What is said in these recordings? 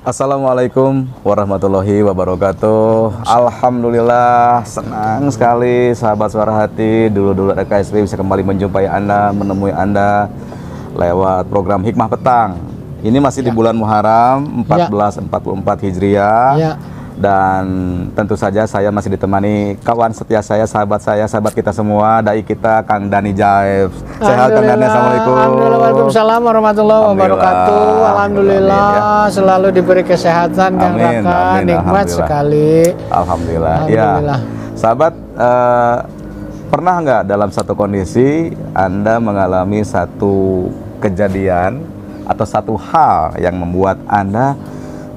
Assalamualaikum warahmatullahi wabarakatuh. Alhamdulillah, senang sekali sahabat Suara Hati. Dulu-dulu KSP bisa kembali menjumpai Anda, menemui Anda lewat program Hikmah Petang. Ini masih di bulan Muharram 1444 Hijriah. Dan tentu saja saya masih ditemani kawan setia saya, sahabat kita semua, dai kita Kang Dani Jaib. Sehat Kang Dani, assalamualaikum. Alhamdulillah, waalaikumsalam warahmatullahi wabarakatuh. Alhamdulillah, amin, ya. Selalu diberi kesehatan Kang Raka, nikmat sekali. Alhamdulillah. Ya, sahabat, pernah nggak dalam satu kondisi Anda mengalami satu kejadian atau satu hal yang membuat Anda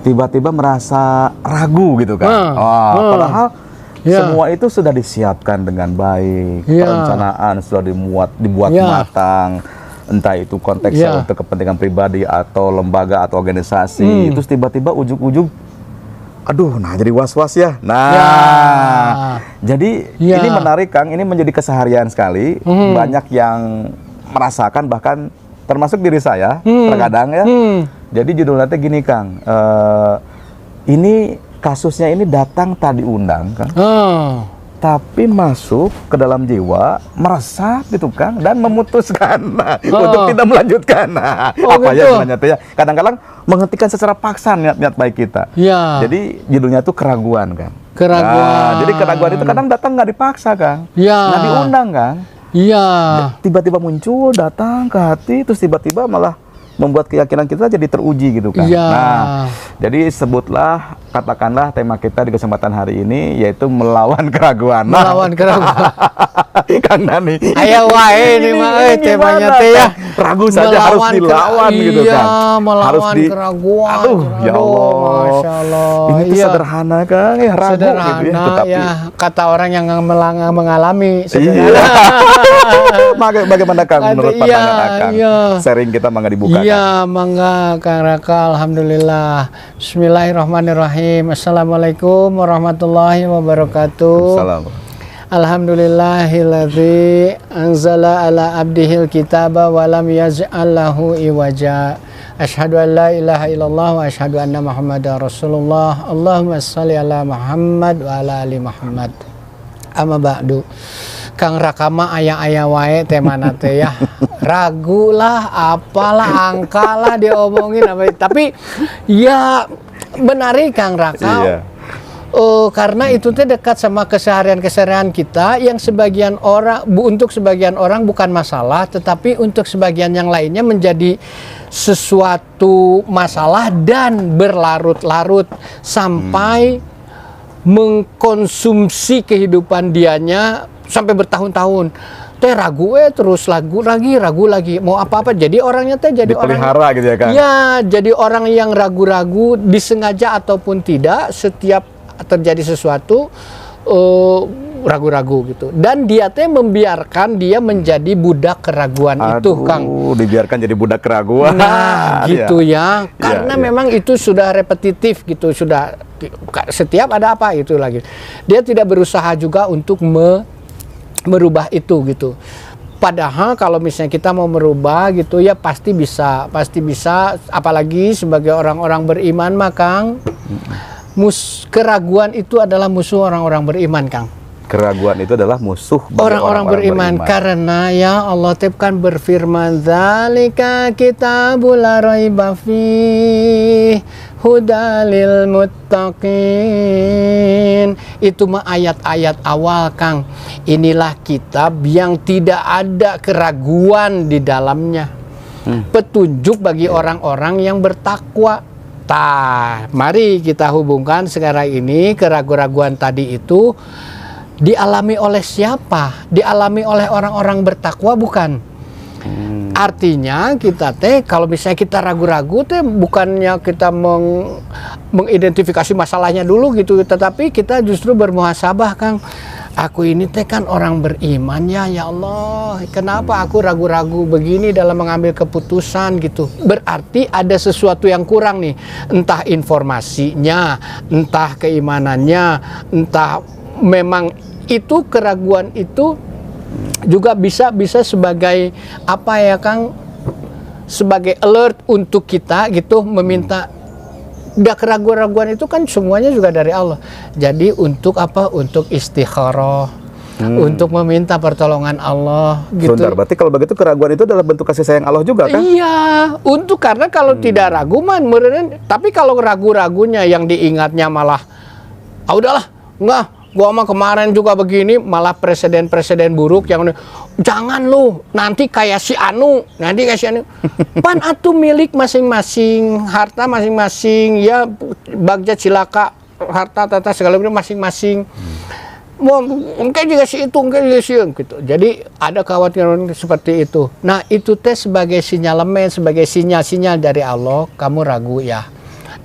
tiba-tiba merasa ragu gitu kan? Padahal semua itu sudah disiapkan dengan baik, perencanaan sudah dibuat matang, entah itu konteksnya untuk kepentingan pribadi atau lembaga atau organisasi. Terus tiba-tiba ujung-ujung, aduh, nah jadi was-was ya. Jadi ini menarik Kang, ini menjadi keseharian sekali. Banyak yang merasakan, bahkan termasuk diri saya terkadang ya. Jadi judulnya gini Kang, ini kasusnya ini datang tadi undang Kang, tapi masuk ke dalam jiwa, meresap gitu Kang, dan memutuskan untuk tidak melanjutkan. Apa gitu? Ya sebenarnya ya? Kadang-kadang menghentikan secara paksa niat baik kita. Jadi judulnya tuh keraguan Kang. Jadi keraguan itu kadang datang nggak dipaksa Kang, nggak diundang Kang. Tiba-tiba muncul, datang ke hati, terus tiba-tiba malah membuat keyakinan kita jadi teruji gitu kan. Nah, jadi sebutlah, katakanlah tema kita di kesempatan hari ini yaitu melawan keraguan. Melawan keraguan. Kang Dani. Ayo wae ini mah temanya teh ya. Ragu saja harus dilawan gitu kan. Melawan keraguan. Aduh, ya Allah. Masya Allah. Ini tuh sederhana Kang, ya ragu gitu ya. Tetapi kata orang yang mengalami bagaimana Kang menurut pandangan Akang? Sharing kita mangga dibuka. Ya, mangga Kang Raka. Alhamdulillah. Bismillahirrahmanirrahim. Assalamualaikum warahmatullahi wabarakatuh. Alhamdulillahilladzi anzala ala abdihil kitaba wa lam yaj'al lahu iwaja. Asyhadu an la ilaha illallah wa asyhadu anna Muhammadar Rasulullah. Allahumma shalli ala Muhammad wa ala ali Muhammad. Amma ba'du. Kang Rakama ayah wae temana teh ya. Ragu lah, apalah, angka lah diomongin apa. Tapi ya menarik Kang Raka. Karena itu teh dekat sama keseharian kita yang sebagian orang untuk sebagian orang bukan masalah, tetapi untuk sebagian yang lainnya menjadi sesuatu masalah dan berlarut-larut sampai mengkonsumsi kehidupan dianya sampai bertahun-tahun. Teh ragu terus ragu lagi mau apa-apa, jadi orangnya teh jadi dipelihara orang gitu ya Kang. Ya, jadi orang yang ragu-ragu disengaja ataupun tidak, setiap terjadi sesuatu ragu-ragu gitu, dan dia teh membiarkan dia menjadi budak keraguan. Itu Kang, dibiarkan jadi budak keraguan. Nah gitu ya, karena memang itu sudah repetitif gitu, sudah setiap ada apa itu lagi, dia tidak berusaha juga untuk merubah itu gitu. Padahal kalau misalnya kita mau merubah gitu ya pasti bisa, apalagi sebagai orang-orang beriman mah Kang. Keraguan itu adalah musuh orang-orang beriman Kang. Keraguan itu adalah musuh orang-orang beriman. Karena ya Allah kan berfirman, "Dzalika kitabul la raiba fihi hudalil muttaqin." Itu mah ayat-ayat awal Kang. Inilah kitab yang tidak ada keraguan di dalamnya. Petunjuk bagi orang-orang yang bertakwa. Mari kita hubungkan sekarang ini keraguan-raguan tadi itu dialami oleh siapa? Dialami oleh orang-orang bertakwa bukan? Artinya kita teh kalau misalnya kita ragu-ragu teh bukannya kita mengidentifikasi masalahnya dulu gitu, tetapi kita justru bermuhasabah Kang. Aku ini teh kan orang beriman ya Allah, kenapa aku ragu-ragu begini dalam mengambil keputusan gitu? Berarti ada sesuatu yang kurang nih, entah informasinya, entah keimanannya, entah memang itu keraguan itu juga bisa sebagai apa ya Kang, sebagai alert untuk kita gitu, meminta Da keraguan-raguan itu kan semuanya juga dari Allah. Jadi untuk apa? Untuk istikharah, untuk meminta pertolongan Allah gitu. Sebentar, berarti kalau begitu keraguan itu adalah bentuk kasih sayang Allah juga kan? Iya, untuk karena kalau tidak ragu man, tapi kalau ragu-ragunya yang diingatnya malah, ah udahlah, enggak, gua mah kemarin juga begini, malah presiden-presiden buruk yang jangan lu nanti kayak si Anu, nanti kayak si Anu. Pan atuh milik masing-masing, harta masing-masing, ya bagja cilaka, harta tata segala macam masing-masing. Mungkin juga si itu, mungkin juga si gitu. Jadi ada kekhawatiran seperti itu. Nah itu teh sebagai sinyalemen, sebagai sinyal-sinyal dari Allah, kamu ragu ya.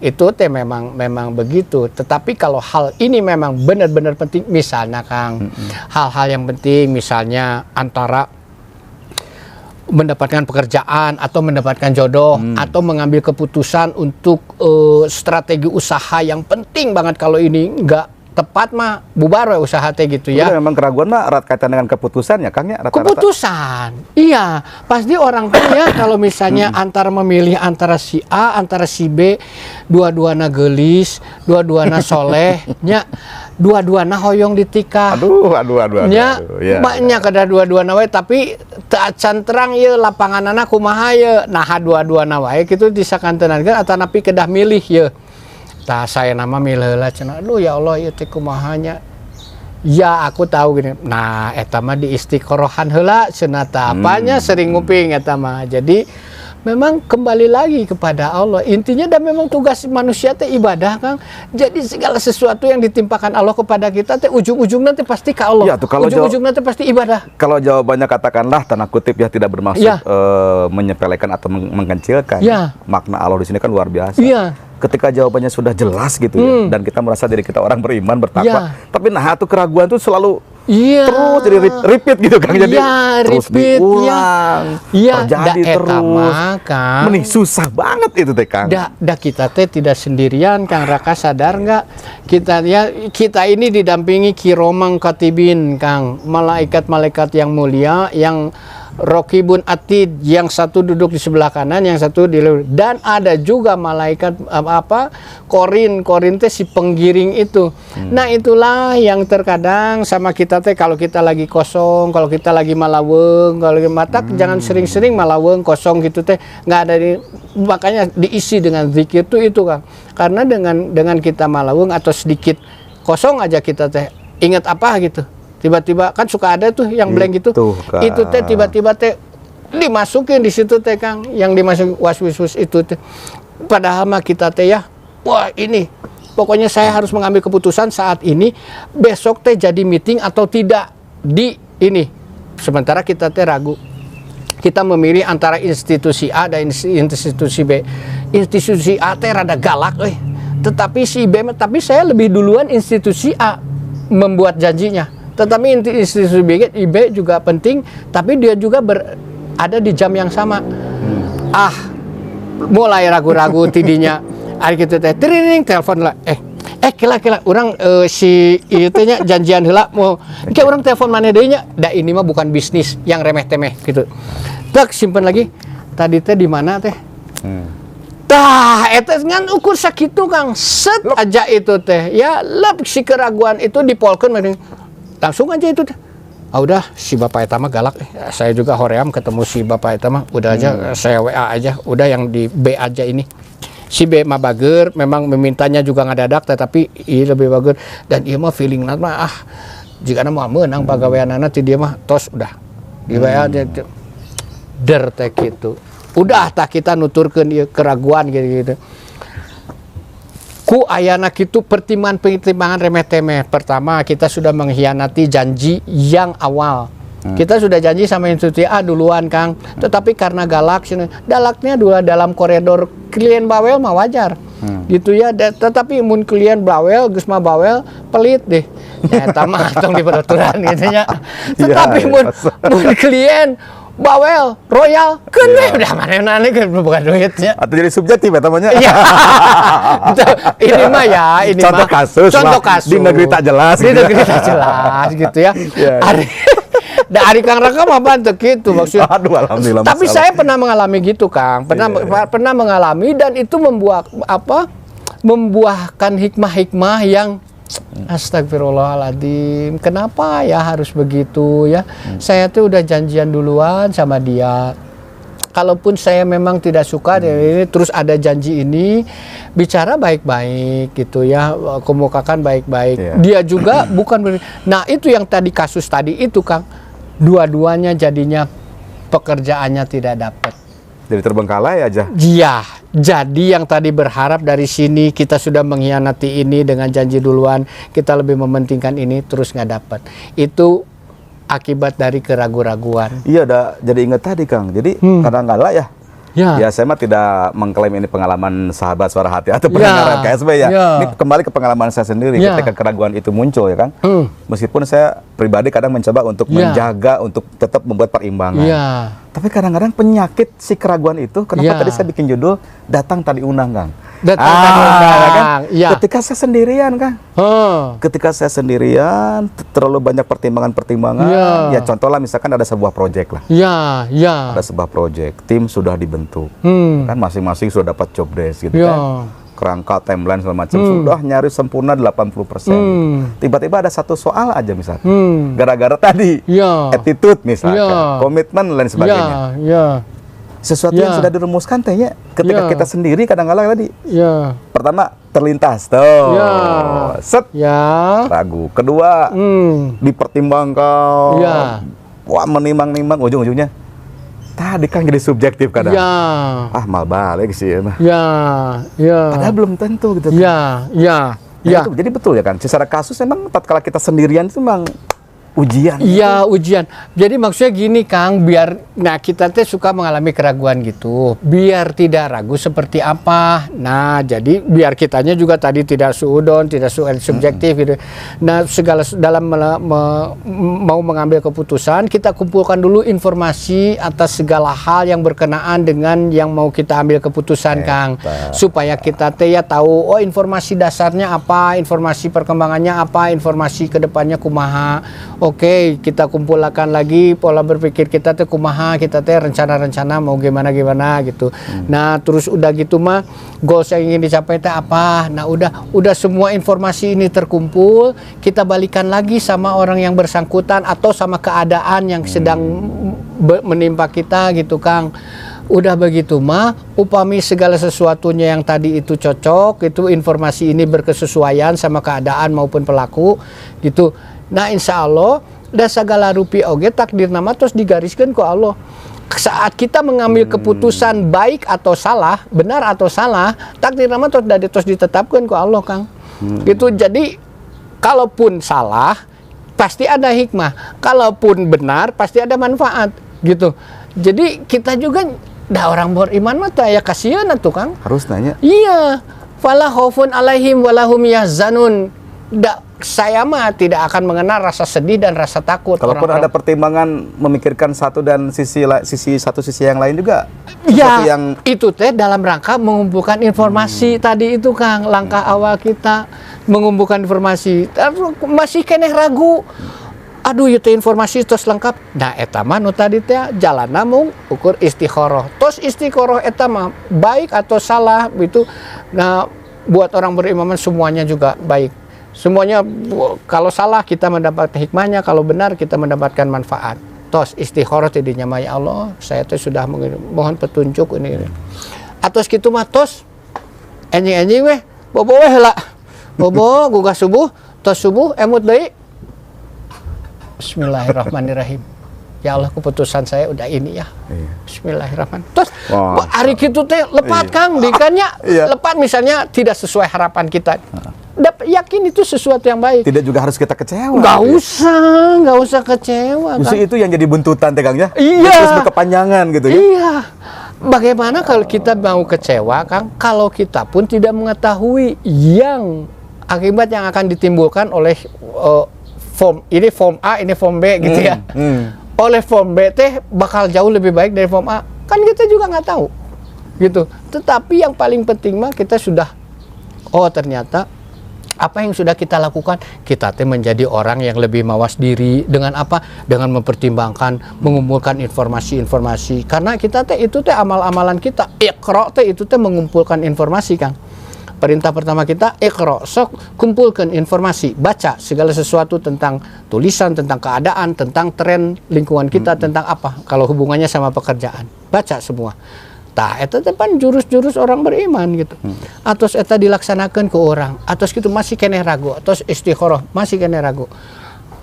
Itu teh memang begitu. Tetapi kalau hal ini memang benar-benar penting, misalnya Kang, hal-hal yang penting, misalnya antara mendapatkan pekerjaan atau mendapatkan jodoh atau mengambil keputusan untuk strategi usaha yang penting banget, kalau ini enggak tepat mah bubar we usaha teh gitu ya. Memang keraguan mah erat kaitan dengan keputusan ya Kang ya, rata-rata. Keputusan, iya pasti orang kan ya kalau misalnya antara memilih antara si A, antara si B, dua-duana geulis, dua-duana solehnya, dua-duana hoyong ditikah. Aduh. Nya banyak kada dua-duana wae tapi teu acan terang ye lapanganana kumaha ye. Nah dua-duana wae kitu disakanteunankeun atanapi kedah milih ye. Tah saya nama milih lah cenah. Aduh ya Allah ieu teh kumahanya. Ya aku tahu gini. Nah eta mah di istiqorohan heula cenah tah apanya sering nguping eta mah. Jadi memang kembali lagi kepada Allah. Intinya dan memang tugas manusia teh ibadah Kang. Jadi segala sesuatu yang ditimpakan Allah kepada kita teh ujung-ujungnya teh pasti ke Allah. Ya, tuh, kalau ujung-ujungnya teh pasti ibadah. Kalau jawabannya katakanlah tanda kutip ya tidak bermaksud Ya. Menyepelekan atau mengkecilkan. Ya. Makna Allah di sini kan luar biasa. Iya. Ketika jawabannya sudah jelas gitu ya, dan kita merasa diri kita orang beriman, bertakwa, tapi nah itu keraguan tuh selalu terus jadi repeat gitu Kang, jadi terus repeat, diulang, terjadi terus, Kang. menih susah banget itu teh Kang. Da kita teh tidak sendirian Kang Raka, sadar nggak? Kita ini didampingi kiromang katibin Kang, malaikat-malaikat yang mulia yang Rokibun Atid, yang satu duduk di sebelah kanan, yang satu di dan ada juga malaikat korin teh si penggiring itu. Nah itulah yang terkadang sama kita teh kalau kita lagi kosong, kalau kita lagi malaweng, kalau mata jangan sering-sering malaweng kosong gitu teh nggak ada makanya diisi dengan zikir tuh itu Kang. Karena dengan kita malaweng atau sedikit kosong aja kita teh ingat apa gitu. Tiba-tiba kan suka ada tuh yang blank gitu. Itu teh tiba-tiba teh dimasukin di situ teh Kang, yang dimasuk waswis itu teh. Padahal mah kita teh ya, wah ini pokoknya saya harus mengambil keputusan saat ini, besok teh jadi meeting atau tidak di ini. Sementara kita teh ragu. Kita memilih antara institusi A dan institusi B. Institusi A teh rada galak tetapi si B, tapi saya lebih duluan institusi A membuat janjinya. Tetapi institusi B juga penting, tapi dia juga ada di jam yang sama. Mulai ragu-ragu tidinya. Hari gitu teh, tring telepon lah. Kila orang si ieu teh nya janjian heula mau ke orang telepon mana deui nya. Da ini mah bukan bisnis yang remeh-temeh gitu. Tak simpen lagi. Tadi teh di mana teh? Tah eta ngan ukur sakitu Kang. Set aja itu teh. Ya lep si keraguan itu dipolkeun langsung aja itu udah si bapak eta mah galak saya juga hoream ketemu si bapak eta mah udah aja saya WA aja udah yang di B aja ini si B mah bager memang memintanya juga ngadadak tetapi iya lebih bager dan iya mah feeling mah jika mau menang pagaweanana ti dia mah tos udah di WA der teh gitu udah tak kita nuturkeun ieu keraguan gitu ku ayana kitu pertimbangan remeh-temeh. Pertama, kita sudah mengkhianati janji yang awal. Kita sudah janji sama institusi A duluan Kang. Tetapi karena galaknya dulu dalam koridor klien bawel mah wajar. Gitu ya. Tetapi mun klien bawel, geus mah bawel, pelit deh. Eta mah tong di peraturan gitu nya. Tetapi mun klien bawel, royal, kan udah mana kan bukan duitnya. Atau jadi subjektif ya temannya. Iya. Ini mah ya, ini contoh mah. kasus. Contoh kasus. Di negeri tak jelas. Di negeri tak jelas gitu ya. Dari Kang Raka mah bantu gitu maksudnya. Aduh alhamdulillah. Tapi saya pernah mengalami gitu Kang. Pernah mengalami dan itu membuat membuahkan hikmah-hikmah yang astagfirullahaladzim, kenapa ya harus begitu ya? Saya tuh udah janjian duluan sama dia. Kalaupun saya memang tidak suka ini, terus ada janji ini, bicara baik-baik gitu ya, kemukakan baik-baik. Iya. Dia juga bukan. Nah itu yang tadi kasus tadi itu Kang, dua-duanya jadinya pekerjaannya tidak dapat. Jadi terbengkalai aja. Iya, jadi yang tadi berharap dari sini kita sudah mengkhianati ini dengan janji duluan, kita lebih mementingkan ini terus nggak dapat. Itu akibat dari keraguan-raguan. Iya, jadi ingat tadi Kang. Jadi kadang-kala ya. Ya, saya mah tidak mengklaim ini pengalaman sahabat suara hati atau pendengaran KSB ya. Ini kembali ke pengalaman saya sendiri ketika keraguan itu muncul ya Kang. Meskipun saya pribadi kadang mencoba untuk menjaga, untuk tetap membuat perimbangan. Tapi kadang-kadang penyakit si keraguan itu, kenapa tadi saya bikin judul Datang Tadi Undang Kang. Datang tadi undang. Kan? Ketika saya sendirian Kang. Ketika saya sendirian, terlalu banyak pertimbangan-pertimbangan. Ya contoh lah misalkan ada sebuah proyek lah. Ada sebuah proyek, tim sudah dibentuk. Kan masing-masing sudah dapat job desk gitu kan. Kerangka, timeline segala macam sudah nyaris sempurna 80%. Tiba-tiba ada satu soal aja misalnya. Gara-gara tadi attitude misalnya, komitmen dan lain sebagainya. Sesuatu yang sudah dirumuskan tehnya ketika kita sendiri kadang-kadang tadi. Pertama terlintas tuh. Set. Ragu. Kedua dipertimbangkan. Wah, menimbang-nimbang ujung-ujungnya tadi kan jadi subjektif kadang. Mal balik sih mah. Padahal belum tentu gitu. Itu, jadi betul ya kan. Secara kasus memang tatkala kita sendirian itu memang ujian. Ujian. Jadi maksudnya gini Kang, biar kita tuh suka mengalami keraguan gitu. Biar tidak ragu seperti apa. Nah, jadi biar kitanya juga tadi tidak suudon, tidak subjektif gitu. Nah, segala dalam mau mengambil keputusan, kita kumpulkan dulu informasi atas segala hal yang berkenaan dengan yang mau kita ambil keputusan Kang. Supaya kita ya tahu informasi dasarnya apa, informasi perkembangannya apa, informasi kedepannya kumaha. Oke, kita kumpulkan lagi pola berpikir kita tuh kumaha, kita teh rencana-rencana mau gimana gitu. Nah, terus udah gitu mah goals yang ingin dicapai teh apa. Nah, udah semua informasi ini terkumpul, kita balikan lagi sama orang yang bersangkutan atau sama keadaan yang sedang menimpa kita gitu Kang. Udah begitu mah, upami segala sesuatunya yang tadi itu cocok, itu informasi ini berkesesuaian sama keadaan maupun pelaku gitu. Nah, insya Allah dan segala rupiah oge takdir nama terus digariskan ku Allah. Saat kita mengambil keputusan baik atau salah, benar atau salah, takdir nama terus ditetapkan ku Allah Kang. Gitu. Jadi kalaupun salah pasti ada hikmah, kalaupun benar pasti ada manfaat gitu. Jadi kita juga orang beriman mah ya kasihan atuh Kang. Harus nanya. Iya. Fala khaufun alaihim walahum yahzanun. Saya mah tidak akan mengenal rasa sedih dan rasa takut. Kalaupun ada pertimbangan memikirkan satu dan sisi yang lain juga. Yang itu teh dalam rangka mengumpulkan informasi tadi itu Kang, langkah awal kita mengumpulkan informasi. Masih keneh ragu. Aduh, itu informasi tos lengkap. Nah, eta mah nu tadi teh jalanna mung ukur istikharah. Tos istikharah eta mah baik atau salah itu. Nah, buat orang beriman semuanya juga baik. Semuanya kalau salah kita mendapat hikmahnya, kalau benar kita mendapatkan manfaat. Tos istikharah tidinya mah ya Allah, saya tuh sudah mohon petunjuk ini. Atos kitu mah tos enjing-enjing weh, bobo weh heula. Bobo gugah subuh, tos subuh emut deui. Bismillahirrahmanirrahim. Ya Allah, keputusan saya udah ini ya. Bismillahirrahmanirrahim. Terus hari kitu teh lepat Kang, dikannya lepat misalnya tidak sesuai harapan kita. Yakin itu sesuatu yang baik. Tidak juga harus kita kecewa. Nggak usah kecewa. Justru itu yang jadi buntutan Kang ya. Iya. Terus berkepanjangan gitu ya. Iya. Bagaimana kalau kita mau kecewa Kang? Kalau kita pun tidak mengetahui yang akibat yang akan ditimbulkan oleh form A, ini form B gitu ya. Oleh form B teh bakal jauh lebih baik dari form A. Kan kita juga nggak tahu. Gitu. Tetapi yang paling penting mah kita sudah ternyata apa yang sudah kita lakukan, kita teh menjadi orang yang lebih mawas diri dengan apa? Dengan mempertimbangkan, mengumpulkan informasi-informasi. Karena kita teh itu teh amal-amalan kita. Iqra teh itu teh mengumpulkan informasi, Kang. perintah pertama kita, iqra, sok kumpulkan informasi, baca segala sesuatu tentang tulisan, tentang keadaan, tentang tren lingkungan kita, tentang apa kalau hubungannya sama pekerjaan. Baca semua. Tah eta depan jurus-jurus orang beriman gitu. Atos eta dilaksanakan ke orang, atos gitu masih keneh ragu, atos istikharah masih keneh ragu.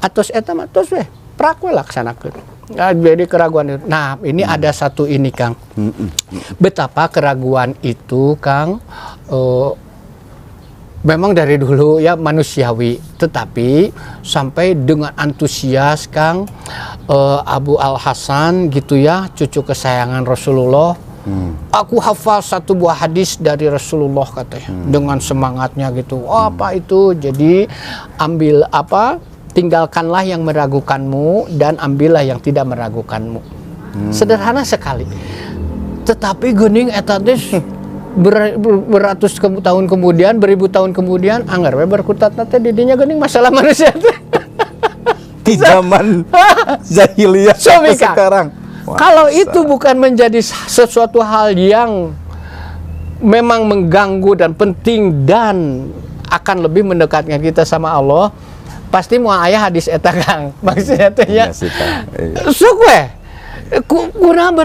Atos eta mah tos weh prak we laksanakeun. Nah, jadi keraguan itu. Nah, ini ada satu ini Kang. Betapa keraguan itu Kang memang dari dulu ya manusiawi, tetapi sampai dengan antusias Kang Abu Al Hasan gitu ya, cucu kesayangan Rasulullah. Aku hafal satu buah hadis dari Rasulullah katanya dengan semangatnya gitu. Oh, apa itu? Jadi ambil apa? Tinggalkanlah yang meragukanmu dan ambillah yang tidak meragukanmu. Sederhana sekali. Tetapi geuning eta teh beratus tahun kemudian, beribu tahun kemudian anggar we berkutat teh didinya geuning masalah manusia teh. Di zaman jahiliyah sampai sekarang. Wah, kalau itu bukan menjadi sesuatu hal yang memang mengganggu dan penting dan akan lebih mendekatkan kita sama Allah, pasti mau ayah hadis eta Kang. Maksudnya teh ya. Sok we. Kurang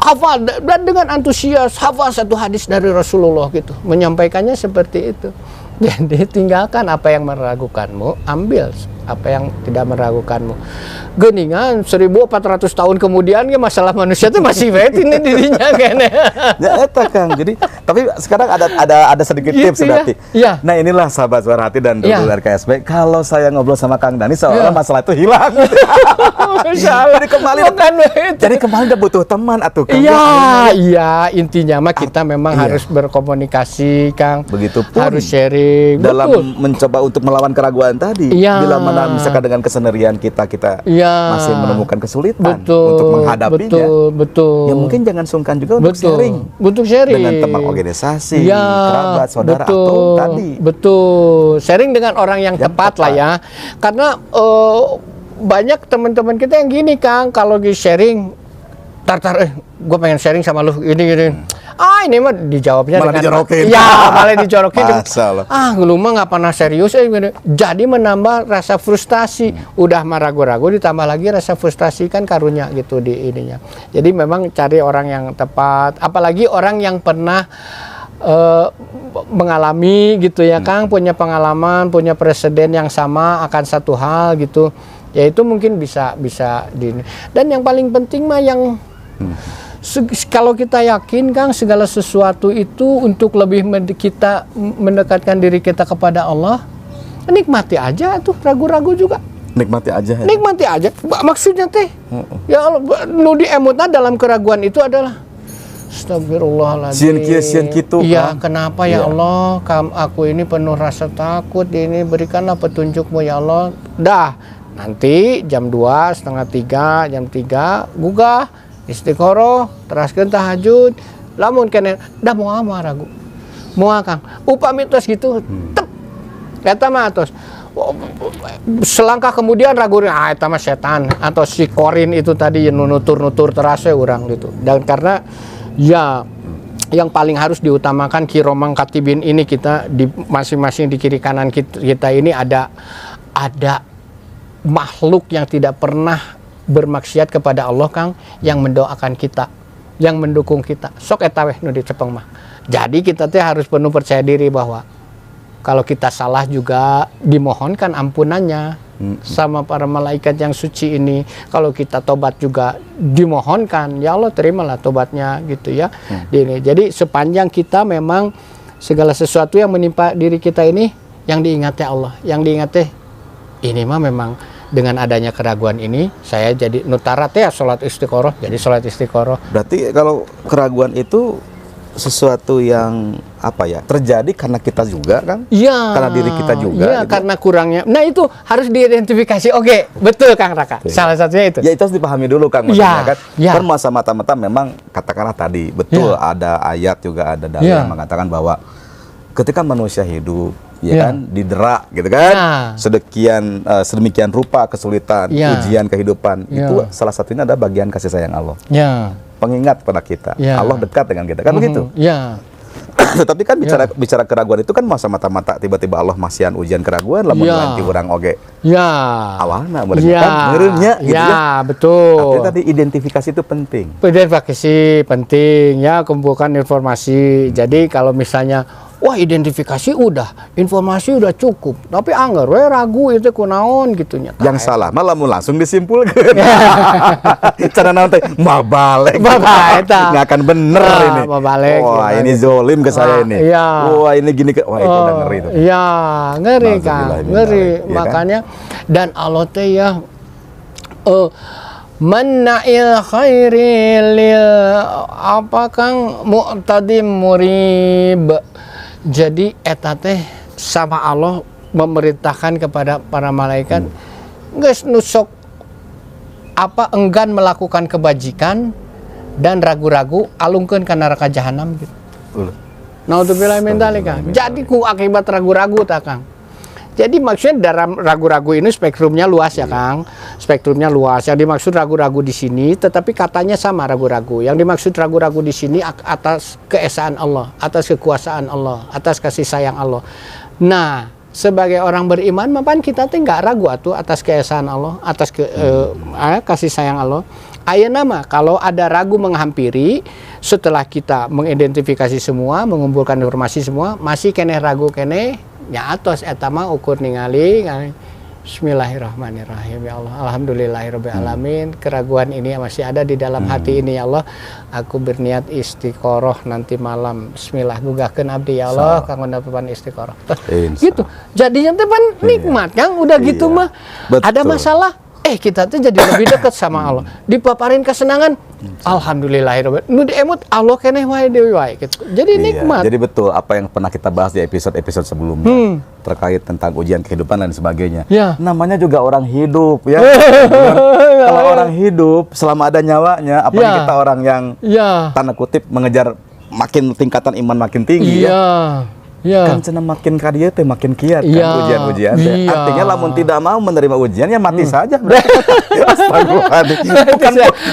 hafal dan dengan antusias hafal satu hadis dari Rasulullah gitu. Menyampaikannya seperti itu. Jadi tinggalkan apa yang meragukanmu, ambil apa yang tidak meragukanmu. Geningan 1400 tahun kemudian ya masalah manusia itu masih wet ini dirinya kan. Ya eta Kang. Jadi tapi sekarang ada sedikit tips berarti. Ya. Nah, inilah sahabat Suara Hati dan dulu RKSB. Kalau saya ngobrol sama Kang Dhani seolah masalah itu hilang. Jadi kembali udah butuh teman atuh Kang. Iya, intinya mah kita memang harus berkomunikasi Kang. Begitupun harus sharing dalam mencoba untuk melawan keraguan tadi. Bila mana misalkan dengan kesendirian kita masih menemukan kesulitan untuk menghadapinya. Betul. Ya mungkin jangan sungkan juga untuk sharing. Dengan teman organisasi, kerabat, saudara atau tadi. Betul. Sharing dengan orang yang tepat lah ya. Karena banyak teman-teman kita yang gini Kang, kalau di sharing gue pengen sharing sama lu ini. Ini mah dijawabnya malah dijorokin. Malah dijorokin. Lu mah nggak pernah serius jadi menambah rasa frustasi. Udah mah ragu-ragu ditambah lagi rasa frustasi kan karunya gitu di ininya. Jadi memang cari orang yang tepat, apalagi orang yang pernah mengalami gitu ya Kang, punya pengalaman, punya presiden yang sama akan satu hal gitu. Ya itu mungkin bisa di. Dan yang paling penting mah yang kalau kita yakin Kang segala sesuatu itu untuk lebih kita mendekatkan diri kita kepada Allah, nikmati aja tuh, ragu-ragu juga. Nikmati aja. Nikmati aja. Maksudnya teh, ya Allah, nu diemutna dalam keraguan itu adalah astagfirullahaladzim. Sieun kitu. Iya, kenapa ya Allah? Aku ini penuh rasa takut. Ini berikanlah petunjukmu ya Allah. Dah, nanti jam 2, setengah 3, jam 3 gugah istikharah, teraskeun tahajud. Lamun kene dah moal ragu. Moal Kang. Upami tos gitu. Tep. Eta mah tos. Selangkah kemudian ragu, eta mah setan atau si Korin itu tadi yang nutur-nutur terase urang gitu. Dan karena ya yang paling harus diutamakan kiromang katibin ini kita di masing-masing di kiri kanan kita ini ada makhluk yang tidak pernah bermaksiat kepada Allah Kang, yang mendoakan kita, yang mendukung kita. Sok eta weh nu dicepeng mah. Jadi kita teh harus penuh percaya diri bahwa kalau kita salah juga dimohonkan ampunannya sama para malaikat yang suci ini. Kalau kita tobat juga dimohonkan, ya Allah terimalah tobatnya gitu ya. Jadi sepanjang kita memang segala sesuatu yang menimpa diri kita ini yang diingati Allah, yang diingati ini mah memang dengan adanya keraguan ini saya jadi nutarat ya sholat istiqoroh, jadi sholat istiqoroh. Berarti kalau keraguan itu sesuatu yang apa ya, terjadi karena kita juga kan? Iya. Karena diri kita juga. Iya, gitu. Karena kurangnya. Nah itu harus diidentifikasi. Oke, betul Kang Raka. Salah satunya itu. Ya itu harus dipahami dulu Kang. Maksudnya kan. Kan masa mata-mata memang katakanlah tadi betul ada ayat juga ada dalil yang mengatakan bahwa ketika manusia hidup kan didera gitu kan, sedemikian rupa kesulitan, ujian kehidupan itu salah satunya ada bagian kasih sayang Allah. Pengingat pada kita, Allah dekat dengan kita kan begitu. Tetapi kan bicara keraguan itu kan masa mata-mata tiba-tiba Allah masihan ujian keraguan lamun nanti orang oge. Ya. Awalna bener kan ngeureunnya gitu ya. Betul. Tapi tadi identifikasi itu penting. Identifikasi penting ya, kumpulkan informasi. Jadi kalau misalnya wah identifikasi udah, informasi udah cukup, tapi anggar we ragu itu kunaon gitunya. Yang salah malah langsung disimpulkan. Cara nanti mabalik. Nggak akan bener ini. Mabalik. Wah ini zolim ke saya ini. Iya. Wah ini gini ke. Wah itu udah ngeri tuh. Iya ngeri Kang, ngeri. Ya, makanya kan? Dan Allah teh ya Manna'il khairi lil apa Kang mu'tadim murib. Jadi eta teh sama Allah memerintahkan kepada para malaikat geus nusok apa enggan melakukan kebajikan dan ragu-ragu alungkeun ka neraka jahanam gitu. Naudzubillah min dzalika. Jadi ku akibat ragu-ragu ta Kang. Jadi maksudnya dalam ragu-ragu ini spektrumnya luas ya Kang. Spektrumnya luas. Yang dimaksud ragu-ragu di sini tetapi katanya sama ragu-ragu. Yang dimaksud ragu-ragu di sini atas keesaan Allah, atas kekuasaan Allah, atas kasih sayang Allah. Nah, sebagai orang beriman mapan kita teh enggak ragu atuh atas keesaan Allah, atas kasih sayang Allah. Ayeuna mah kalau ada ragu menghampiri setelah kita mengidentifikasi semua, mengumpulkan informasi semua, masih keneh ragu keneh nya atos eta mah ukur ningali Bismillahirrahmanirrahim ya Allah. Alhamdulillahirabbil alamin. Keraguan ini masih ada di dalam hati ini ya Allah. Aku berniat istiqoroh nanti malam. Bismillah gugahkeun abdi ya Allah kanggo dapepan istiqoroh. Gitu. Jadinya teh pan nikmat Kang udah gitu mah. Ada masalah kita tuh jadi lebih dekat sama Allah. Dipaparin kesenangan, alhamdulillahirabbil alamin. Nu diemut Allah keneh wae deui wae gitu. Jadi nikmat. Jadi betul apa yang pernah kita bahas di episode-episode sebelumnya terkait tentang ujian kehidupan dan sebagainya. Ya. Namanya juga orang hidup ya. Kalau orang hidup selama ada nyawanya, apalagi kita orang yang tanda kutip mengejar makin tingkatan iman makin tinggi kan cenah makin karya teh makin kiat kan ujian-ujian teh. Artinya lamun tidak mau menerima ujian ya mati saja. Astagfirullahaladzim.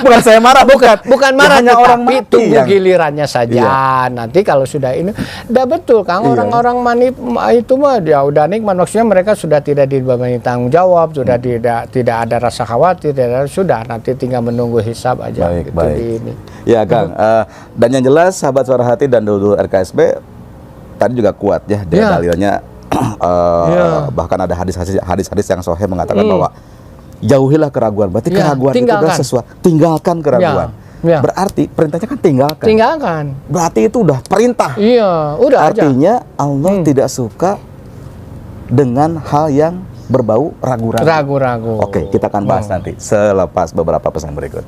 Bukan saya marah, bukan marah, hanya orang tapi tunggu gilirannya saja. Nanti kalau sudah ini udah betul Kang, orang-orang itu mah ya udah nikmat, maksudnya mereka sudah tidak dibebani tanggung jawab, sudah tidak ada rasa khawatir, sudah nanti tinggal menunggu hisab aja. Baik. Ini. Ya Kang, dan yang jelas sahabat Suara Hati dan Dulur RKSB tadi juga kuat ya dalilnya bahkan ada hadis-hadis yang sahih mengatakan bahwa jauhilah keraguan. Berarti keraguan itu adalah sesuatu, tinggalkan keraguan. Berarti perintahnya kan tinggalkan. Berarti itu udah perintah. Udah artinya aja. Allah tidak suka dengan hal yang berbau ragu-ragu. Ragu-ragu. Oke, kita akan bahas nanti selepas beberapa pesan berikut.